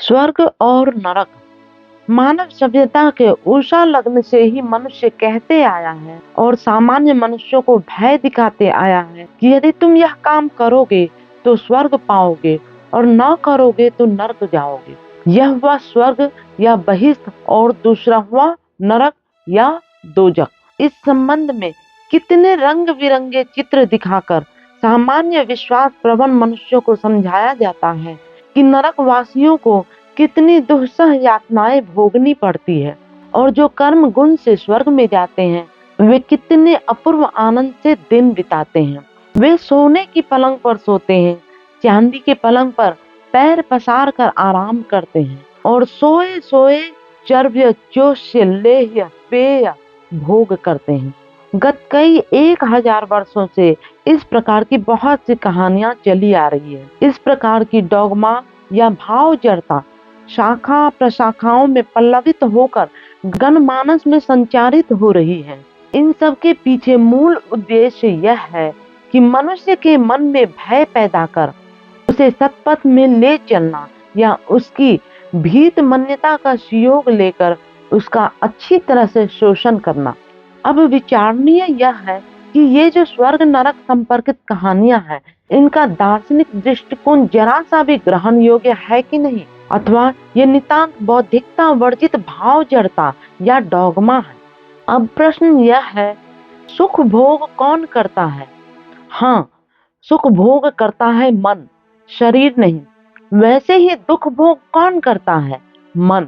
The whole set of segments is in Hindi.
स्वर्ग और नरक। मानव सभ्यता के उषा लग्न से ही मनुष्य कहते आया है और सामान्य मनुष्यों को भय दिखाते आया है कि यदि तुम यह काम करोगे तो स्वर्ग पाओगे और न करोगे तो नरक जाओगे। यह हुआ स्वर्ग या बहिष्ठ और दूसरा हुआ नरक या दोजख। इस संबंध में कितने रंग बिरंगे चित्र दिखाकर सामान्य विश्वास प्रवण मनुष्यों को समझाया जाता है कि नरक वासियों को कितनी दुस्सह यातनाएं भोगनी पड़ती है और जो कर्म गुण से स्वर्ग में जाते हैं वे कितने अपूर्व आनंद से दिन बिताते हैं। वे सोने की पलंग पर सोते हैं, चांदी के पलंग पर पैर पसार कर आराम करते हैं और सोए सोए चर्व्य चोष्य लेह्य पेय भोग करते हैं। गत कई 1000 वर्षों से इस प्रकार की बहुत सी कहानियां चली आ रही है। इस प्रकार की डॉगमा या भाव जड़ता शाखा प्रशाखाओं में पल्लवित होकर जनमानस में संचारित हो रही है। इन सब के पीछे मूल उद्देश्य यह है कि मनुष्य के मन में भय पैदा कर उसे सत्पथ में ले चलना या उसकी भीत मान्यता का सुयोग लेकर उसका अच्छी तरह से शोषण करना। अब विचारणीय यह है कि ये जो स्वर्ग नरक संपर्कित कहानियां हैं, इनका दार्शनिक दृष्टिकोण जरा सा भी ग्रहण योग्य है कि नहीं, अथवा ये नितांत बौद्धिकता वर्जित भाव जड़ता या डॉगमा है। अब प्रश्न यह है, सुख भोग कौन करता है? हाँ, सुख भोग करता है मन, शरीर नहीं। वैसे ही दुख भोग कौन करता है? मन।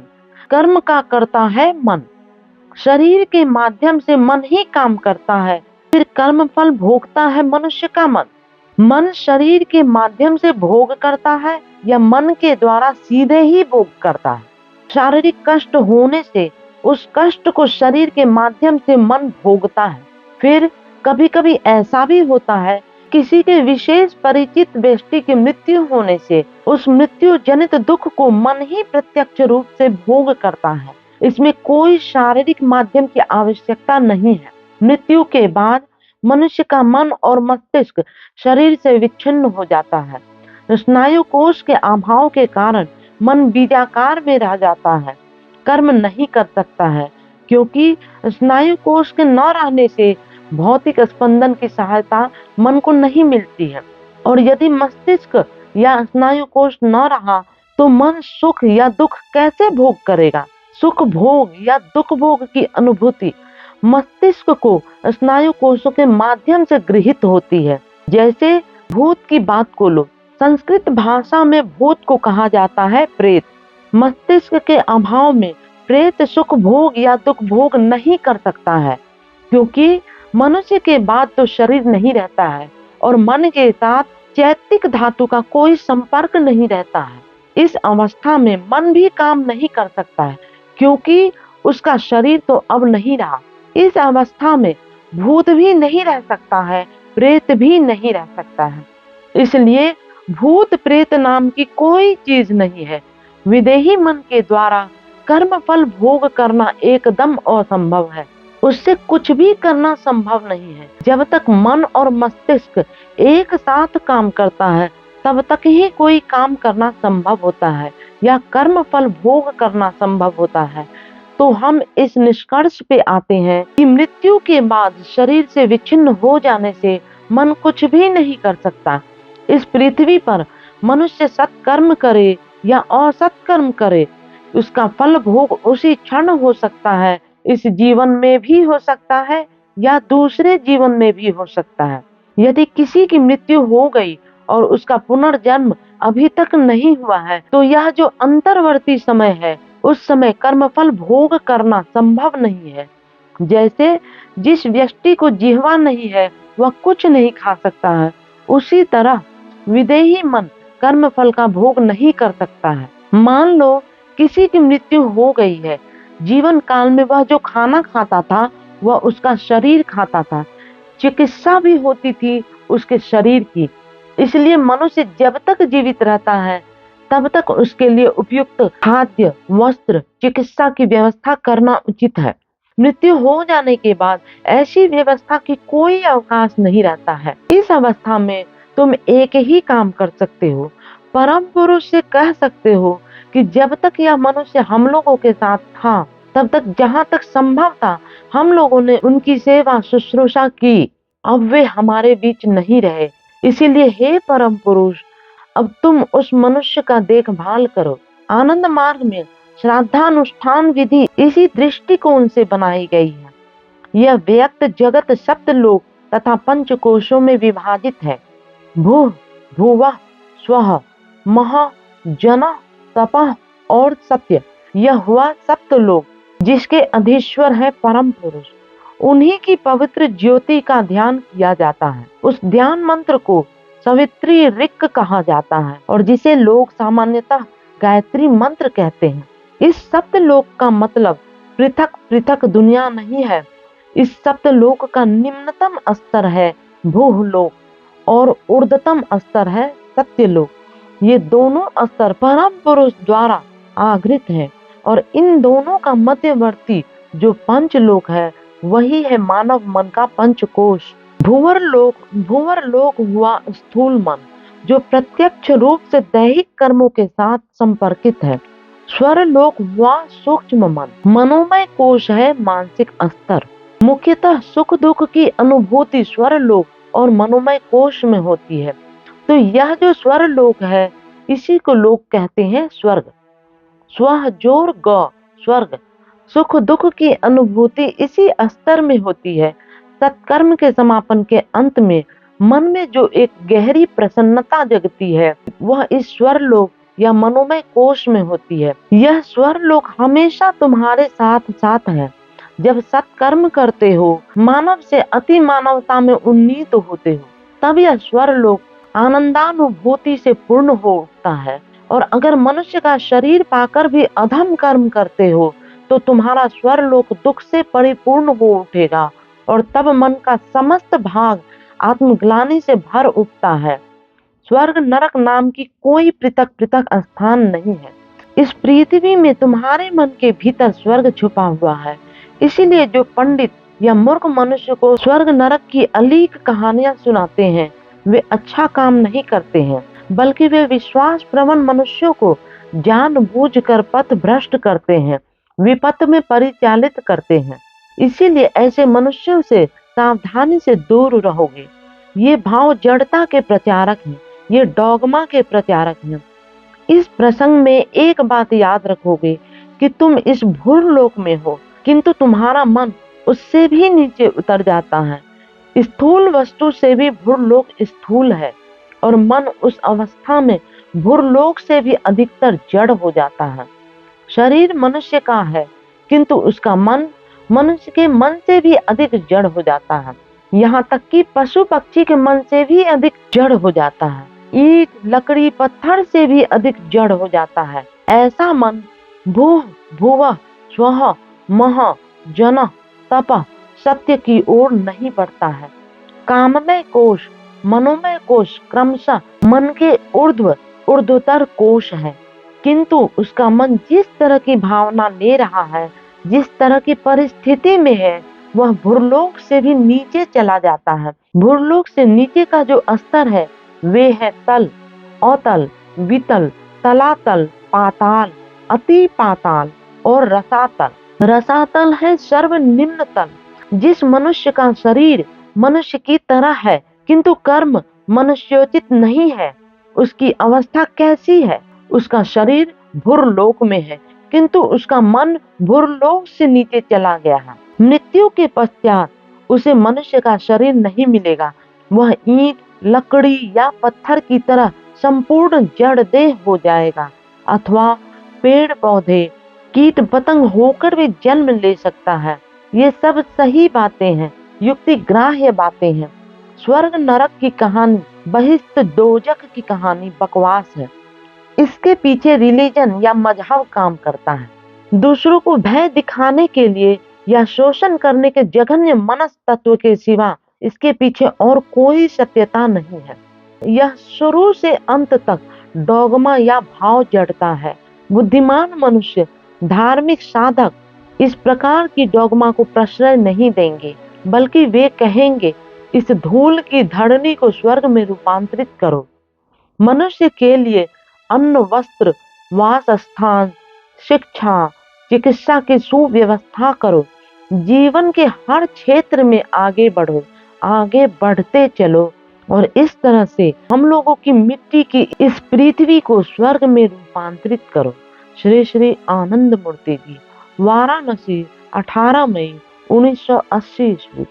कर्म का करता है मन। शरीर के माध्यम से मन ही काम करता है, फिर कर्म फल भोगता है मनुष्य का मन। मन शरीर के माध्यम से भोग करता है या मन के द्वारा सीधे ही भोग करता है? शारीरिक कष्ट होने से उस कष्ट को शरीर के माध्यम से मन भोगता है। फिर कभी कभी ऐसा भी होता है, किसी के विशेष परिचित व्यक्ति की मृत्यु होने से उस मृत्यु जनित दुख को मन ही प्रत्यक्ष रूप से भोग करता है। इसमें कोई शारीरिक माध्यम की आवश्यकता नहीं है। मृत्यु के बाद मनुष्य का मन और मस्तिष्क शरीर से विच्छिन्न हो जाता है। स्नायु कोश के अभाव के कारण मन बीजाकार में रह जाता है, कर्म नहीं कर सकता है, क्योंकि स्नायु कोश के न रहने से भौतिक स्पंदन की सहायता मन को नहीं मिलती है। और यदि मस्तिष्क या स्नायु कोश न रहा तो मन सुख या दुख कैसे भोग करेगा? सुख भोग या दुख भोग की अनुभूति मस्तिष्क को स्नायु कोशों के माध्यम से गृहीत होती है। जैसे भूत की बात को लो, संस्कृत भाषा में भूत को कहा जाता है प्रेत। मस्तिष्क के अभाव में प्रेत सुख भोग या दुख भोग नहीं कर सकता है, क्योंकि मनुष्य के बाद तो शरीर नहीं रहता है और मन के साथ चैतिक धातु का कोई संपर्क नहीं रहता है। इस अवस्था में मन भी काम नहीं कर सकता है, क्योंकि उसका शरीर तो अब नहीं रहा। इस अवस्था में भूत भी नहीं रह सकता है, प्रेत भी नहीं रह सकता है। इसलिए भूत प्रेत नाम की कोई चीज नहीं है। विदेही मन के द्वारा कर्म फल भोग करना एकदम असंभव है। उससे कुछ भी करना संभव नहीं है। जब तक मन और मस्तिष्क एक साथ काम करता है तब तक ही कोई काम करना संभव होता है या कर्म फल भोग करना संभव होता है। तो हम इस निष्कर्ष पे आते हैं कि मृत्यु के बाद शरीर से विच्छिन्न हो जाने से मन कुछ भी नहीं कर सकता। इस पृथ्वी पर मनुष्य सत्कर्म करे या असत्कर्म करे, उसका फल भोग उसी क्षण हो सकता है। इस जीवन में भी हो सकता है या दूसरे जीवन में भी हो सकता है। यदि किसी की मृत्यु हो गई और उसका पुनर्जन्म अभी तक नहीं हुआ है, तो यह जो अंतर्वर्ती समय है, उस समय कर्मफल भोग करना संभव नहीं है। जैसे जिस व्यक्ति को जिह्वा नहीं है वह कुछ नहीं खा सकता है, उसी तरह विदेही मन कर्मफल का भोग नहीं कर सकता है। मान लो किसी की मृत्यु हो गई है, जीवन काल में वह जो खाना खाता था वह उसका शरीर खाता था, चिकित्सा भी होती थी उसके शरीर की। इसलिए मनुष्य जब तक जीवित रहता है तब तक उसके लिए उपयुक्त खाद्य, वस्त्र, चिकित्सा की व्यवस्था करना उचित है। मृत्यु हो जाने के बाद ऐसी व्यवस्था की कोई अवकाश नहीं रहता है। इस अवस्था में तुम एक ही काम कर सकते हो, परम पुरुष से कह सकते हो कि जब तक यह मनुष्य हम लोगों के साथ था, तब तक जहाँ तक संभव था हम लोगों ने उनकी सेवा शुश्रूषा की। अब वे हमारे बीच नहीं रहे, इसीलिए हे परम पुरुष, अब तुम उस मनुष्य का देखभाल करो। आनंद मार्ग में श्राद्धानुष्ठान विधि इसी दृष्टिकोण से बनाई गई है। यह व्यक्त जगत सप्तलोक तथा पंचकोशों में विभाजित है। भू, भुवः, स्वः, महः, जनः, तपः और सत्य। यह हुआ सप्तलोक, जिसके अधीश्वर है परम पुरुष। उन्हीं की पवित्र ज्योति का ध्यान किया जाता है। उस ध्यान मंत्र को सवित्री ऋक् कहा जाता है और जिसे लोग सामान्यतः गायत्री मंत्र कहते हैं। इस सप्तलोक का मतलब पृथक पृथक दुनिया नहीं है। इस सप्तलोक का निम्नतम स्तर है भूलोक और ऊर्ध्वतम स्तर है सत्यलोक। ये दोनों स्तर परम पुरुष द्वारा आगृत है और इन दोनों का मध्यवर्ती जो पंचलोक है वही है मानव मन का पंचकोश। भूवर लोक हुआ स्थूल मन, जो प्रत्यक्ष रूप से दैहिक कर्मों के साथ संपर्कित है। स्वर लोक हुआ सूक्ष्म मन। मनोमय कोश है मानसिक स्तर। मुख्यतः सुख दुख की अनुभूति स्वर लोक और मनोमय कोश में होती है। तो यह जो स्वर लोक है इसी को लोग कहते हैं स्वर्ग। स्व जोर ग स्वर्ग। सुख दुख की अनुभूति इसी स्तर में होती है। सत्कर्म के समापन के अंत में मन में जो एक गहरी प्रसन्नता जगती है वह इस स्वर लोक या मनोमय कोश में होती है। यह स्वर लोक हमेशा तुम्हारे साथ साथ है। जब सत्कर्म करते हो, मानव से अति मानवता में उन्नीत होते हो, तब यह स्वर लोक आनंदानुभूति से पूर्ण हो उठता है। और अगर मनुष्य का शरीर पाकर भी अधम कर्म करते हो तो तुम्हारा स्वर लोक दुख से परिपूर्ण हो उठेगा और तब मन का समस्त भाग आत्मग्लानि से भर उठता है। स्वर्ग नरक नाम की कोई पृथक पृथक स्थान नहीं है। इस पृथ्वी में तुम्हारे मन के भीतर स्वर्ग छुपा हुआ है। इसीलिए जो पंडित या मूर्ख मनुष्य को स्वर्ग नरक की अलीक कहानियां सुनाते हैं वे अच्छा काम नहीं करते हैं, बल्कि वे विश्वास प्रवण मनुष्यों को जानबूझकर पथ भ्रष्ट करते हैं, विपथ में परिचालित करते हैं। इसीलिए ऐसे मनुष्यों से सावधानी से दूर रहोगे। ये भाव जड़ता के प्रचारक हैं, ये डॉगमा के प्रचारक हैं। इस प्रसंग में एक बात याद रखोगे कि तुम इस भूलोक में हो, किंतु तुम्हारा मन उससे भी नीचे उतर जाता है। स्थूल वस्तु से भी भूलोक स्थूल है और मन उस अवस्था में भूलोक से भी अधिकतर जड़ हो जाता है। शरीर मनुष्य का है, किंतु उसका मन मनुष्य के मन से भी अधिक जड़ हो जाता है। यहाँ तक कि पशु पक्षी के मन से भी अधिक जड़ हो जाता है। ईंट लकड़ी पत्थर से भी अधिक जड़ हो जाता है। ऐसा मन भूः भुवः स्वः महः जनः तपः सत्य की ओर नहीं बढ़ता है। काममय कोश मनोमय कोश क्रमशः मन के ऊर्ध्वतर कोश है, किंतु उसका मन जिस तरह की भावना ले रहा है, जिस तरह की परिस्थिति में है, वह भूलोक से भी नीचे चला जाता है। भूलोक से नीचे का जो स्तर है वे है तल, अतल, वितल, तलातल, पाताल, अति पाताल और रसातल। रसातल है सर्वनिम्न तल। जिस मनुष्य का शरीर मनुष्य की तरह है किंतु कर्म मनुष्योचित नहीं है, उसकी अवस्था कैसी है? उसका शरीर भूलोक में है किंतु उसका मन भूलोक से नीचे चला गया है। मृत्यु के पश्चात उसे मनुष्य का शरीर नहीं मिलेगा। वह ईंट लकड़ी या पत्थर की तरह संपूर्ण जड़ देह हो जाएगा, अथवा पेड़ पौधे कीट पतंग होकर भी जन्म ले सकता है। ये सब सही बातें हैं, युक्ति ग्राह्य बातें हैं। स्वर्ग नरक की कहानी, बहिष्ठ दोजख की कहानी बकवास है। इसके पीछे रिलीजन या मजहब काम करता है। दूसरों को भय दिखाने के लिए या शोषण करने के जघन्य मनस तत्व के सिवा इसके पीछे और कोई सत्यता नहीं है। यह शुरू से अंत तक डॉगमा या भाव जड़ता है। बुद्धिमान मनुष्य, धार्मिक साधक इस प्रकार की डॉगमा को प्रश्रय नहीं देंगे, बल्कि वे कहेंगे इस धूल की धरनी को स्वर्ग में रूपांतरित करो। मनुष्य के लिए अन्न वस्त्र वास स्थान, शिक्षा, चिकित्सा की सुव्यवस्था करो। जीवन के हर क्षेत्र में आगे बढ़ो, आगे बढ़ते चलो और इस तरह से हम लोगों की मिट्टी की इस पृथ्वी को स्वर्ग में रूपांतरित करो। श्री श्री आनंद मूर्ति जी, वाराणसी, 18 मई 1980 ईस्वी।